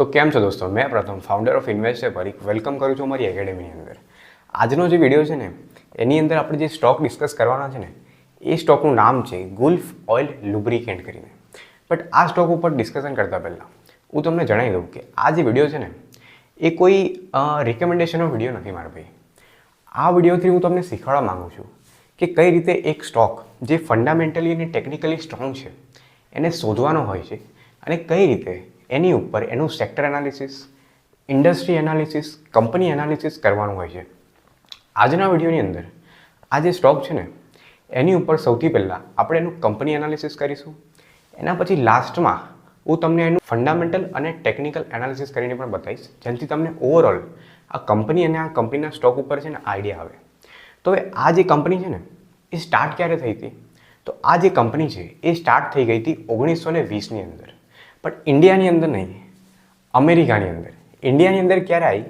તો કેમ છો દોસ્તો, મેં પ્રથમ founder of investor Parikh welcome કરું છું અમારી એકેડેમીની અંદર. આજનો જે વિડીયો છે ને એની અંદર આપણે જે સ્ટોક ડિસ્કસ કરવાના છે ને એ સ્ટોકનું નામ છે ગુલ્ફ ઓઇલ લુબ્રિકેન્ટ કરીને. બટ આ સ્ટોક ઉપર ડિસ્કશન કરતાં પહેલાં હું તમને જણાવી દઉં કે આ જે વિડીયો છે ને એ કોઈ રિકમેન્ડેશનનો વિડીયો નથી મારા ભાઈ. આ વિડીયોથી હું તમને શીખવાડવા માગું છું કે કઈ રીતે એક સ્ટોક જે ફંડામેન્ટલી અને ટેકનિકલી સ્ટ્રોંગ છે એને શોધવાનો હોય છે અને કઈ રીતે એની ઉપર એનું sector analysis, industry analysis, company analysis કરવાનું હોય છે. આજના વિડીયોની અંદર આ જે સ્ટોક છે ને એની ઉપર સૌથી પહેલાં આપણે એનું કંપની એનાલિસિસ કરીશું. એના પછી લાસ્ટમાં હું તમને એનું ફંડામેન્ટલ અને ટેકનિકલ એનાલિસિસ કરીને પણ બતાવીશ, જેનાથી તમને ઓવરઓલ આ કંપની અને આ કંપનીના સ્ટોક ઉપર છે ને આઈડિયા આવે. તો હવે આ જે કંપની છે ને એ સ્ટાર્ટ ક્યારે થઈ હતી? તો આ જે કંપની છે એ સ્ટાર્ટ થઈ ગઈ હતી 1920ની અંદર. પણ ઇન્ડિયાની અંદર નહીં, અમેરિકાની અંદર. ઇન્ડિયાની અંદર ક્યારે આવી?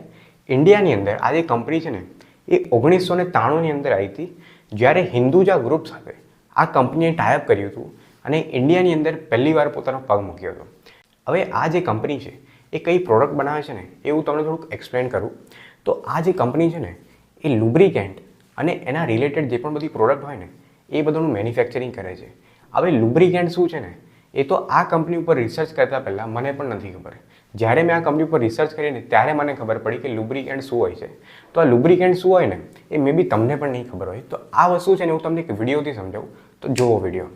ઇન્ડિયાની અંદર આ જે કંપની છે ને એ 1993ની અંદર આવી હતી, જ્યારે હિન્દુજા ગ્રુપ સાથે આ કંપનીએ ટાઈઅપ કર્યું હતું અને ઇન્ડિયાની અંદર પહેલીવાર પોતાનો પગ મૂક્યો હતો. હવે આ જે કંપની છે એ કઈ પ્રોડક્ટ બનાવે છે ને એ હું તમને થોડુંક એક્સપ્લેન કરું. તો આ જે કંપની છે ને એ લુબ્રિકેન્ટ અને એના રિલેટેડ જે પણ બધી પ્રોડક્ટ હોય ને એ બધાનું મેન્યુફેક્ચરિંગ કરે છે. હવે લુબ્રિકેન્ટ શું છે ને એ તો આ કંપની ઉપર રિસર્ચ કરતાં પહેલાં મને પણ નથી ખબર. જ્યારે મેં આ કંપની ઉપર રિસર્ચ કરીને ત્યારે મને ખબર પડી કે લુબ્રિકેન્ટ શું હોય છે. તો આ લુબ્રિકેન્ટ શું હોય ને એ મે બી તમને પણ નહીં ખબર હોય. તો આ વસ્તુ છે ને હું તમને એક વિડીયોથી સમજાવું, તો જુઓ વિડીયો.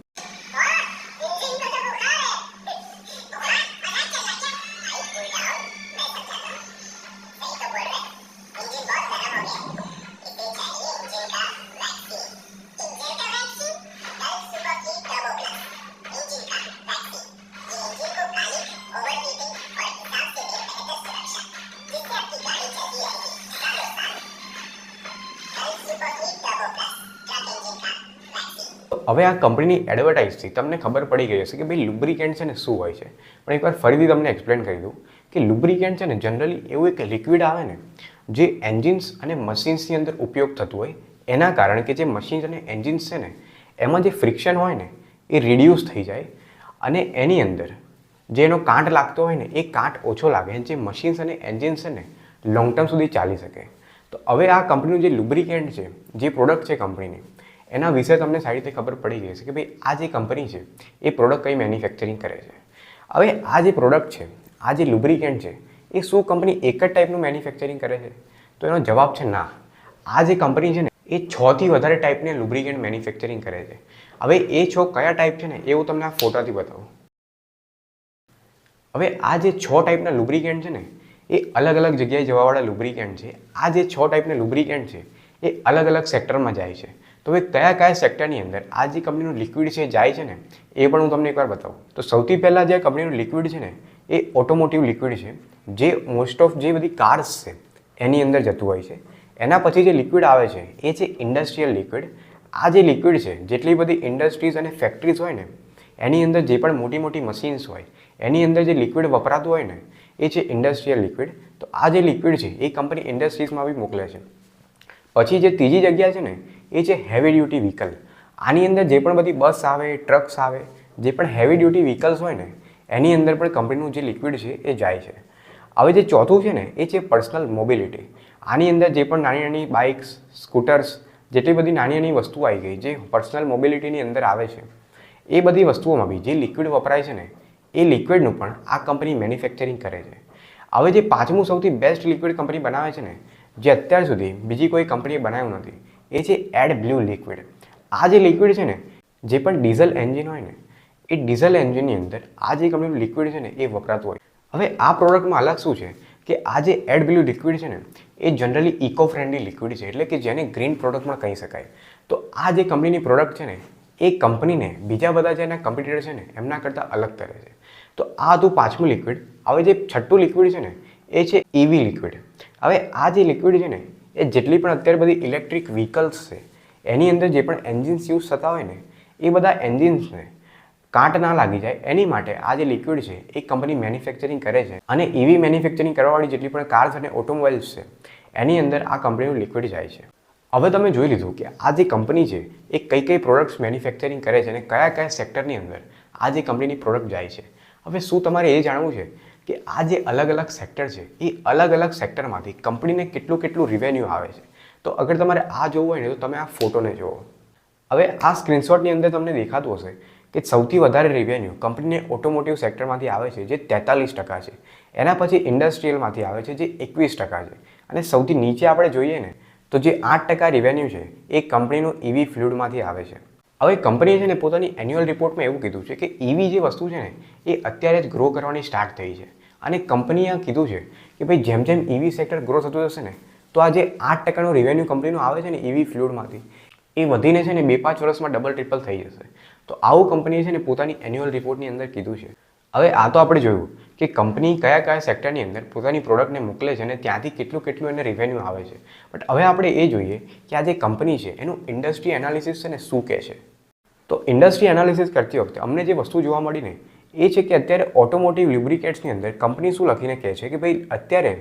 હવે આ કંપનીની એડવર્ટાઇઝથી તમને ખબર પડી ગઈ હશે કે ભાઈ લુબ્રિકેન્ટ છે ને શું હોય છે. પણ એકવાર ફરીથી તમને એક્સપ્લેન કરી દઉં કે લુબ્રિકેન્ટ છે ને જનરલી એવું એક લિક્વિડ આવે ને જે એન્જિન્સ અને મશીન્સની અંદર ઉપયોગ થતું હોય, એના કારણે કે જે મશીન્સ અને એન્જિન્સ છે ને એમાં જે ફ્રિક્શન હોય ને એ રિડ્યુસ થઈ જાય અને એની અંદર જે એનો કાંટ લાગતો હોય ને એ કાંટ ઓછો લાગે, જે મશીન્સ અને એન્જિન્સ છે ને લોંગ ટર્મ સુધી ચાલી શકે. તો હવે આ કંપનીનું જે લુબ્રિકેન્ટ છે, જે પ્રોડક્ટ છે કંપનીની, એના વિશે તમને સારી રીતે ખબર પડી ગઈ છે કે ભાઈ આ જે કંપની છે એ પ્રોડક્ટ કઈ મેન્યુફેક્ચરિંગ કરે છે. હવે આ જે પ્રોડક્ટ છે, આ જે લુબ્રિકેન્ટ છે એ શું કંપની એક જ ટાઈપનું મેન્યુફેક્ચરિંગ કરે છે? તો એનો જવાબ છે ના. આ જે કંપની છે ને એ 6થી વધારે ટાઈપની લુબ્રિકેન્ટ મેન્યુફેક્ચરિંગ કરે છે. હવે એ 6 કયા ટાઈપ છે ને એ હું તમને આ ફોટાથી બતાવું. હવે આ જે 6 ટાઈપના લુબ્રિકેન્ટ છે ને એ અલગ અલગ જગ્યાએ જવાવાળા લુબ્રિકેન્ટ છે. આ જે 6 ટાઈપના લુબ્રિકેન્ટ છે એ અલગ અલગ સેક્ટરમાં જાય છે. તો હવે કયા કયા સેક્ટરની અંદર આ જે કંપનીનું લિક્વિડ છે જાય છે ને એ પણ હું તમને એકવાર બતાવું. તો સૌથી પહેલાં જે કંપનીનું લિક્વિડ છે ને એ ઓટોમોટિવ લિક્વિડ છે, જે મોસ્ટ ઓફ જે બધી કાર્સ છે એની અંદર જતું હોય છે. એના પછી જે લિક્વિડ આવે છે એ છે ઇન્ડસ્ટ્રીયલ લિક્વિડ. આ જે લિક્વિડ છે જેટલી બધી ઇન્ડસ્ટ્રીઝ અને ફેક્ટરીઝ હોય ને એની અંદર જે પણ મોટી મોટી મશીન્સ હોય એની અંદર જે લિક્વિડ વપરાતું હોય ને એ છે ઇન્ડસ્ટ્રીયલ લિક્વિડ. તો આ જે લિક્વિડ છે એ કંપની ઇન્ડસ્ટ્રીઝમાં બી મોકલે છે. પછી જે ત્રીજી જગ્યા છે ને એ છે હેવી ડ્યુટી વ્હીકલ. આની અંદર જે પણ બધી બસ આવે, ટ્રક્સ આવે, જે પણ હેવી ડ્યુટી વ્હીકલ્સ હોય ને એની અંદર પણ કંપનીનું જે લિક્વિડ છે એ જાય છે. હવે જે ચોથું છે ને એ છે પર્સનલ મોબિલિટી. આની અંદર જે પણ નાની નાની બાઇક્સ, સ્કૂટર્સ, જેટલી બધી નાની નાની વસ્તુઓ આવી ગઈ જે પર્સનલ મોબિલિટીની અંદર આવે છે, એ બધી વસ્તુઓમાં બી જે લિક્વિડ વપરાય છે ને એ લિક્વિડનું પણ આ કંપની મેન્યુફેક્ચરિંગ કરે છે. હવે જે પાંચમું સૌથી બેસ્ટ લિક્વિડ કંપની બનાવે છે ને, જે અત્યાર સુધી બીજી કોઈ કંપનીએ બનાવ્યું નથી, એ છે એડબ્લ્યુ લિક્વિડ. આ જે લિક્વિડ છે ને જે પણ ડીઝલ એન્જિન હોય ને એ ડીઝલ એન્જિનની અંદર આ જે કંપનીનું લિક્વિડ છે ને એ વપરાતું હોય. હવે આ પ્રોડક્ટમાં અલગ શું છે કે આ જે એડબ્લ્યુ લિક્વિડ છે ને એ જનરલી ઇકો ફ્રેન્ડલી લિક્વિડ છે, એટલે કે જેને ગ્રીન પ્રોડક્ટ પણ કહી શકાય. તો આ જે કંપનીની પ્રોડક્ટ છે ને એ કંપનીને બીજા બધા જે એના કમ્પિટિટર છે ને એમના કરતાં અલગ કરે છે. તો આ હતું પાંચમું લિક્વિડ. હવે જે છઠ્ઠું લિક્વિડ છે ને એ છે ઇવી લિક્વિડ. હવે આ જે લિક્વિડ છે ને એ જેટલી પણ અત્યારે બધી ઇલેક્ટ્રિક વ્હીકલ્સ છે એની અંદર જે પણ એન્જિન્સ યુઝ થતા હોય ને એ બધા એન્જિન્સને કાંટ ના લાગી જાય એની માટે આ જે લિક્વિડ છે એ કંપની મેન્યુફેક્ચરિંગ કરે છે. અને ઇવી મેન્યુફેક્ચરિંગ કરવાવાળી જેટલી પણ કાર્સ અને ઓટોમોબાઈલ્સ છે એની અંદર આ કંપનીનું લિક્વિડ જાય છે. હવે તમે જોઈ લીધું કે આ જે કંપની છે એ કઈ કઈ પ્રોડક્ટ્સ મેન્યુફેક્ચરિંગ કરે છે અને કયા કયા સેક્ટરની અંદર આ જે કંપનીની પ્રોડક્ટ જાય છે. હવે શું તમારે એ જાણવું છે કે આ જે અલગ અલગ સેક્ટર છે એ અલગ અલગ સેક્ટરમાંથી કંપનીને કેટલું રિવેન્યુ આવે છે. તો અગર તમારે આ જોવું હોય ને તો તમે આ ફોટોને જુઓ. હવે આ સ્ક્રીનશોટની અંદર તમને દેખાતું હશે કે સૌથી વધારે રેવન્યુ કંપનીને ઓટોમોટિવ સેક્ટરમાંથી આવે છે જે 43% છે. એના પછી ઇન્ડસ્ટ્રીયલમાંથી આવે છે જે 21% છે. અને સૌથી નીચે આપણે જોઈએ ને તો જે 8% રેવન્યુ છે એ કંપનીનું EV ફ્લુઇડમાંથી આવે છે. હવે કંપનીએ છે ને પોતાની એન્યુઅલ રિપોર્ટમાં એવું કીધું છે કે EV જે વસ્તુ છે ને એ અત્યારે જ ગ્રો કરવાની સ્ટાર્ટ થઈ છે. અને કંપનીએ કીધું છે કે ભાઈ જેમ જેમ EV સેક્ટર ગ્રો થતું જશે ને તો આ જે 8%નો રેવન્યુ કંપનીનું આવે છે ને EV ફ્લુઇડમાંથી એ વધીને છે ને 2-5 વર્ષમાં ડબલ ટ્રિપલ થઈ જશે. તો આવું કંપનીએ છે ને પોતાની એન્યુઅલ રિપોર્ટની અંદર કીધું છે. હવે આ તો આપણે જોયું કે કંપની કયા સેક્ટરની અંદર પોતાની પ્રોડક્ટને મોકલે છે અને ત્યાંથી કેટલું એને રેવન્યુ આવે છે. બટ હવે આપણે એ જોઈએ કે આ જે કંપની છે એનું ઇન્ડસ્ટ્રી એનાલિસિસ છે ને શું કહે છે. તો ઇન્ડસ્ટ્રી એનાલિસિસ કરતી વખતે અમને જે વસ્તુ જોવા મળી ને એ છે કે અત્યારે ઓટોમોટિવ લ્યુબ્રિકેટ્સની અંદર કંપની શું લખીને કહે છે કે ભાઈ અત્યારે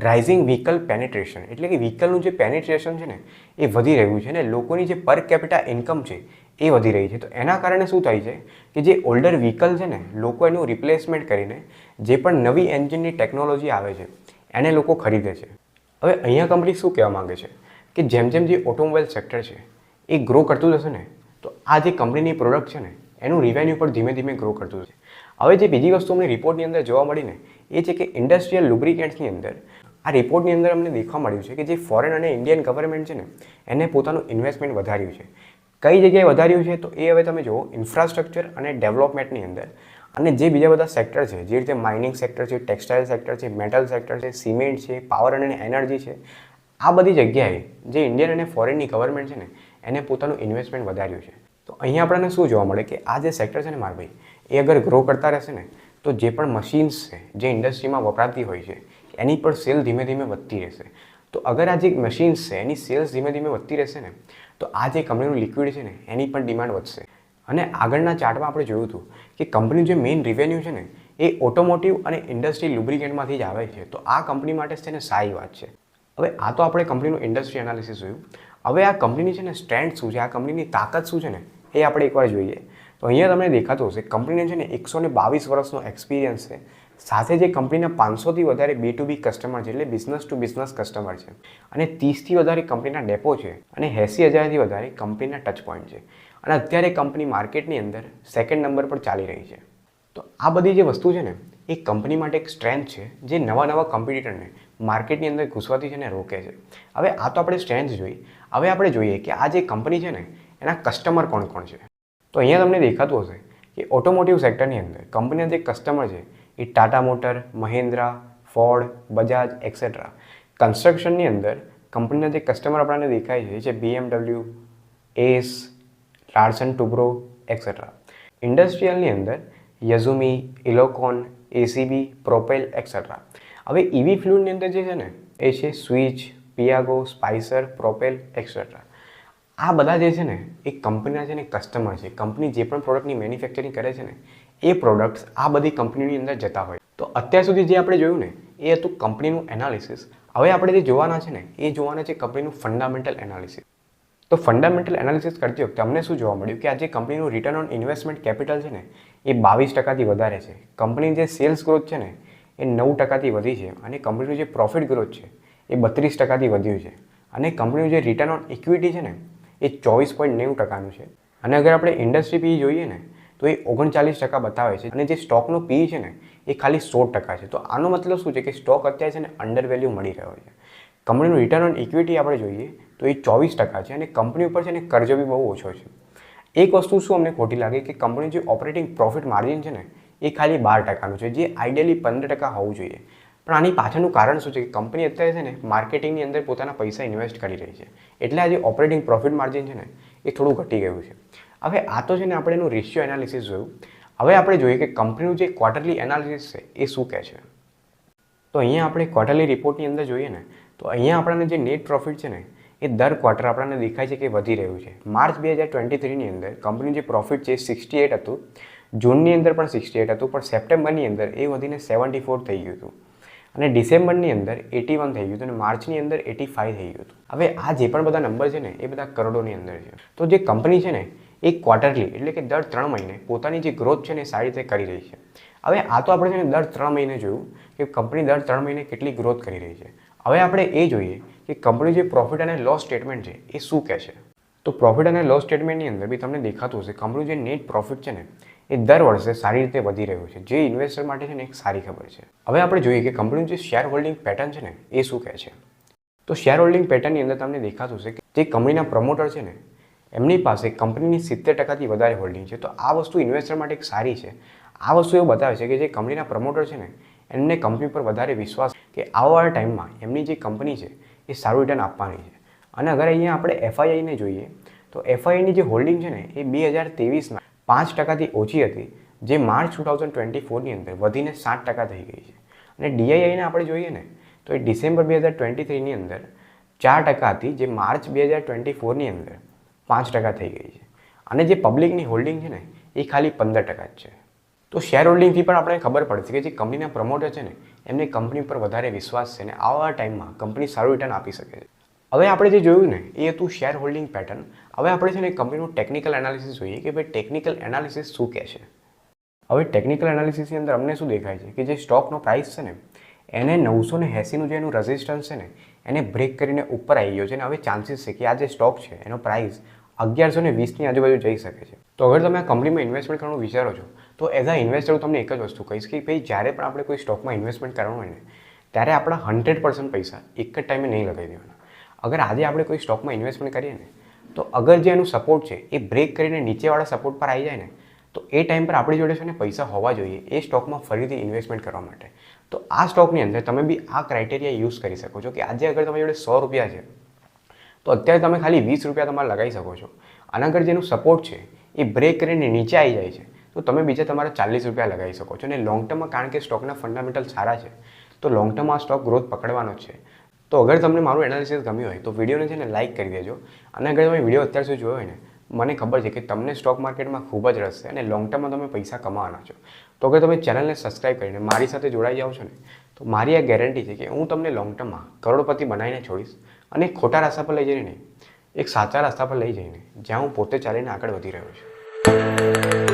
રાઇઝિંગ વ્હીકલ પેનિટ્રેશન એટલે કે વ્હીકલનું જે પેનિટ્રેશન છે ને એ વધી રહ્યું છે અને લોકોની જે પર કેપિટા ઇન્કમ છે એ વધી રહી છે. તો એના કારણે શું થાય છે કે જે ઓલ્ડર વ્હીકલ છે ને લોકો એનું રિપ્લેસમેન્ટ કરીને જે પણ નવી એન્જિનની ટેકનોલોજી આવે છે એને લોકો ખરીદે છે. હવે અહીંયા કંપની શું કહેવા માંગે છે કે જેમ જેમ જે ઓટોમોબાઈલ સેક્ટર છે એ ગ્રો કરતું જશે ને તો આ જે કંપનીની પ્રોડક્ટ છે ને એનું રિવેન્યુ પણ ધીમે ધીમે ગ્રો કરતું જશે. હવે જે બીજી વસ્તુ અમને રિપોર્ટની અંદર જોવા મળી ને એ છે કે ઇન્ડસ્ટ્રીયલ લુબ્રિકેન્ટ્સની અંદર આ રિપોર્ટની અંદર અમને દેખવા મળ્યું છે કે જે ફોરેન અને ઇન્ડિયન ગવર્મેન્ટ છે ને એને પોતાનું ઇન્વેસ્ટમેન્ટ વધાર્યું છે. કઈ જગ્યાએ વધાર્યું છે તો એ હવે તમે જુઓ ઇન્ફ્રાસ્ટ્રક્ચર અને ડેવલપમેન્ટની અંદર. અને જે બીજા બધા સેક્ટર છે જે રીતે માઇનિંગ સેક્ટર છે, ટેક્સટાઇલ સેક્ટર છે, મેટલ સેક્ટર છે, સિમેન્ટ છે, પાવર અને એનર્જી છે, આ બધી જગ્યાએ જે ઇન્ડિયન અને ફોરેનની ગવર્મેન્ટ છે ને એને પોતાનું ઇન્વેસ્ટમેન્ટ વધાર્યું છે. તો અહીંયા આપણને શું જોવા મળે કે આ જે સેક્ટર છે ને મારા ભાઈ એ અગર ગ્રો કરતા રહેશે ને તો જે પણ મશીન્સ છે જે ઇન્ડસ્ટ્રીમાં વપરાતી હોય છે એની પણ સેલ ધીમે ધીમે વધતી રહેશે. તો અગર આ જે મશીન્સ છે એની સેલ્સ ધીમે ધીમે વધતી રહેશે ને તો આ જે કંપનીનું લિક્વિડ છે ને એની પણ ડિમાન્ડ વધશે. અને આગળના ચાર્ટમાં આપણે જોયું હતું કે કંપનીનું જે મેઇન રિવેન્યુ છે ને એ ઓટોમોટિવ અને ઇન્ડસ્ટ્રી લુબ્રિકેન્ટમાંથી જ આવે છે. તો આ કંપની માટે છે ને સારી વાત છે. હવે આ તો આપણે કંપનીનું ઇન્ડસ્ટ્રી એનાલિસિસ જોયું. હવે આ કંપનીની છે ને સ્ટ્રેન્થ શું છે, આ કંપનીની તાકાત શું છે ને એ આપણે એકવાર જોઈએ. તો અહીંયા તમને દેખાતું હશે કંપનીને છે ને 122 વર્ષનો એક્સપિરિયન્સ છે. સાથે જે કંપનીના 500થી વધારે B2B કસ્ટમર છે એટલે બિઝનેસ ટુ બિઝનેસ કસ્ટમર છે. અને 30થી વધારે કંપનીના ડેપો છે અને 80,000થી વધારે કંપનીના ટચ પોઈન્ટ છે. અને અત્યારે કંપની માર્કેટની અંદર સેકન્ડ નંબર પર ચાલી રહી છે. તો આ બધી જે વસ્તુ છે ને એ કંપની માટે એક સ્ટ્રેન્થ છે જે નવા કોમ્પિટિટરને માર્કેટની અંદર ઘૂસવાથી છે ને રોકે છે. હવે આ તો આપણે સ્ટ્રેન્થ જોઈ. હવે આપણે જોઈએ કે આ જે કંપની છે ને એના કસ્ટમર કોણ છે. તો અહીંયા તમને દેખાતું હશે કે ઓટોમોટિવ સેક્ટરની અંદર કંપનીના જે કસ્ટમર છે એ Tata motor, Mahindra, Ford, Bajaj etcetera. કન્સ્ટ્રક્શનની અંદર કંપનીના જે કસ્ટમર આપણને દેખાય છે એ છે BMW, S, Larsen Toubro etcetera. ઇન્ડસ્ટ્રીયલની અંદર Yizumi, Elecon, ACB, Propel etcetera. હવે EV ફ્લુઇડની અંદર જે છે ને એ છે Switch, Piaggio, Spicer, Propel etcetera. આ બધા જે છે ને એ કંપનીના છે ને કસ્ટમર છે. કંપની જે પણ પ્રોડક્ટની મેન્યુફેક્ચરિંગ કરે છે ને એ પ્રોડક્ટ્સ આ બધી કંપનીની અંદર જતા હોય. તો અત્યાર સુધી જે આપણે જોયું ને એ હતું કંપનીનું એનાલિસિસ. હવે આપણે જે જોવાના છે ને એ જોવાના છે કંપનીનું ફંડામેન્ટલ એનાલિસિસ. તો ફંડામેન્ટલ એનાલિસિસ કરતી વખતે અમને શું જોવા મળ્યું કે આ જે કંપનીનું રિટર્ન ઓન ઇન્વેસ્ટમેન્ટ કેપિટલ છે ને એ 22%થી વધારે છે. કંપનીની જે સેલ્સ ગ્રોથ છે ને એ 9%થી વધી છે. અને કંપનીનું જે પ્રોફિટ ગ્રોથ છે એ 32%થી વધ્યું છે. અને કંપનીનું જે રિટર્ન ઓન ઇક્વિટી છે ને એ 24.90%નું છે. અને અગર આપણે ઇન્ડસ્ટ્રી PE જોઈએ ને તો એ 39% બતાવે છે. અને જે સ્ટોકનો PE છે ને એ ખાલી 16% છે. તો આનો મતલબ શું છે કે સ્ટોક અત્યારે છે ને અંડર વેલ્યુ મળી રહ્યો છે. કંપનીનું રિટર્ન ઓન ઇક્વિટી આપણે જોઈએ તો એ 24% છે. અને કંપની ઉપર છે ને કર્જ બી બહુ ઓછો છે. એક વસ્તુ શું અમને ખોટી લાગે કે કંપની જે ઓપરેટિંગ પ્રોફિટ માર્જિન છે ને એ ખાલી 12%નું છે જે આઈડિયલી 15% હોવું જોઈએ. પણ આની પાછળનું કારણ શું છે કે કંપની અત્યારે છે ને માર્કેટિંગની અંદર પોતાના પૈસા ઇન્વેસ્ટ કરી રહી છે. એટલે આ જે ઓપરેટિંગ પ્રોફિટ માર્જિન છે ને એ થોડું ઘટી ગયું છે. હવે આ તો છે ને આપણે એનું રેશિયો એનાલિસિસ જોયું. હવે આપણે જોઈએ કે કંપનીનું જે ક્વાર્ટરલી એનાલિસિસ છે એ શું કહે છે. તો અહીંયા આપણે ક્વાર્ટરલી રિપોર્ટની અંદર જોઈએ ને તો અહીંયા આપણને જે નેટ પ્રોફિટ છે ને એ દર ક્વાર્ટર આપણને દેખાય છે કે વધી રહ્યું છે. માર્ચ 2023ની અંદર કંપનીનું જે પ્રોફિટ છે 68 હતું, જૂનની અંદર પણ 68 હતું, પણ સપ્ટેમ્બરની અંદર એ વધીને 74 થઈ ગયું હતું. અને ડિસેમ્બરની અંદર 81 થઈ ગયું હતું અને માર્ચની અંદર 85 થઈ ગયું હતું. હવે આ જે પણ બધા નંબર છે ને એ બધા કરોડોની અંદર છે. તો જે કંપની છે ને એ ક્વાર્ટરલી એટલે કે દર 3 મહિને પોતાની જે ગ્રોથ છે ને એ સારી રીતે કરી રહી છે. હવે આ તો આપણે છે ને દર 3 મહિને જોયું કે કંપની દર 3 મહિને કેટલી ગ્રોથ કરી રહી છે. હવે આપણે એ જોઈએ કે કંપની જે પ્રોફિટ અને લોસ સ્ટેટમેન્ટ છે એ શું કહે છે. તો પ્રોફિટ અને લોસ સ્ટેટમેન્ટની અંદર બી તમને દેખાતું હશે કંપની જે નેટ પ્રોફિટ છે ને એ દર વર્ષે સારી રીતે વધી રહ્યું છે, જે ઇન્વેસ્ટર માટે છે ને એક સારી ખબર છે. હવે આપણે જોઈએ કે કંપનીનું જે શેર હોલ્ડિંગ પેટર્ન છે ને એ શું કહે છે. તો શેર હોલ્ડિંગ પેટર્નની અંદર તમને દેખાતું હશે કે જે કંપનીના પ્રમોટર છે ને એમની પાસે કંપનીની 70%થી વધારે હોલ્ડિંગ છે. તો આ વસ્તુ ઇન્વેસ્ટર માટે એક સારી છે. આ વસ્તુ એવું બતાવે છે કે જે કંપનીના પ્રમોટર છે ને એમને કંપની પર વધારે વિશ્વાસ કે આવવાવાળા ટાઈમમાં એમની જે કંપની છે એ સારું રિટર્ન આપવાની છે. અને અગર અહીંયા આપણે એફઆઈઆઈને જોઈએ તો એફઆઈઆઈની જે હોલ્ડિંગ છે ને એ 2023માં 5%થી ઓછી હતી, જે માર્ચ 2024ની અંદર વધીને 7% થઈ ગઈ છે. અને ડીઆઈઆઈને આપણે જોઈએ ને તો એ ડિસેમ્બર 2023ની અંદર 4% હતી, જે માર્ચ 2024ની અંદર 5% થઈ ગઈ છે. અને જે પબ્લિકની હોલ્ડિંગ છે ને એ ખાલી 15% જ છે. તો શેર હોલ્ડિંગથી પણ આપણે ખબર પડશે કે જે કંપનીના પ્રમોટર છે ને એમને કંપની પર વધારે વિશ્વાસ છે અને આવા ટાઈમમાં કંપની સારું રિટર્ન આપી શકે છે. હવે આપણે જે જોયું ને એ હતું શેર હોલ્ડિંગ પેટર્ન. હવે આપણે છે ને કંપનીનું ટેકનિકલ એનાલિસિસ જોઈએ કે ભાઈ ટેકનિકલ એનાલિસિસ શું કહે છે. હવે ટેકનિકલ એનાલિસિસની અંદર અમને શું દેખાય છે કે જે સ્ટોકનો પ્રાઇસ છે ને એને 980નું જે એનું રેઝિસ્ટન્સ છે ને એને બ્રેક કરીને ઉપર આવી ગયો છે. અને હવે ચાન્સીસ છે કે આ જે સ્ટોક છે એનો પ્રાઇસ 1120ની આજુબાજુ જઈ શકે છે. તો અગર તમે આ કંપનીમાં ઇન્વેસ્ટમેન્ટ કરવાનું વિચારો છો તો એઝ અ ઇન્વેસ્ટર હું તમને એક જ વસ્તુ કહીશ કે ભાઈ જ્યારે પણ આપણે કોઈ સ્ટોકમાં ઇન્વેસ્ટમેન્ટ કરવાનું હોય ને ત્યારે આપણા 100% પૈસા એક જ ટાઈમે નહીં લગાવી દેવાના. અગર આજે આપણે કોઈ સ્ટોકમાં ઇન્વેસ્ટમેન્ટ કરીએ ને તો અગર જે એનું સપોર્ટ છે એ બ્રેક કરીને નીચેવાળા સપોર્ટ પર આવી જાય ને તો એ ટાઈમ પર આપણી જોડે છે ને પૈસા હોવા જોઈએ એ સ્ટોકમાં ફરીથી ઇન્વેસ્ટમેન્ટ કરવા માટે. તો આ સ્ટોકની અંદર તમે બી આ ક્રાઇટેરિયા યુઝ કરી શકો છો કે આજે અગર તમારી જોડે 100 રૂપિયા છે તો અત્યારે તમે ખાલી 20 રૂપિયા તમારે લગાવી શકો છો. અને અગર જેનું સપોર્ટ છે એ બ્રેક કરીને નીચે આવી જાય છે તો તમે બીજા તમારા 40 રૂપિયા લગાવી શકો છો. અને લોંગ ટર્મમાં કારણ કે સ્ટોકના ફંડામેન્ટલ સારા છે તો લોંગ ટર્મમાં આ સ્ટોક ગ્રોથ પકડવાનો જ છે. તો અગર તમને મારું એનાલિસિસ ગમ્યું હોય તો વિડીયોને છે ને લાઇક કરી દેજો. અને અગર તમે વિડીયો અત્યાર સુધી જોયો હોય ને મને ખબર છે કે તમને સ્ટોક માર્કેટમાં ખૂબ જ રસ છે અને લોંગ ટર્મમાં તમે પૈસા કમાવાના છો. તો અગર તમે ચેનલને સબસ્ક્રાઈબ કરીને મારી સાથે જોડાઈ જાઓ છો ને તો મારી આ ગેરંટી છે કે હું તમને લોંગ ટર્મમાં કરોડપતિ બનાવીને છોડીશ. અને ખોટા રસ્તા પર લઈ જઈને નહીં, એક સાચા રસ્તા પર લઈ જઈને જ્યાં હું પોતે ચાલીને આગળ વધી રહ્યો છું.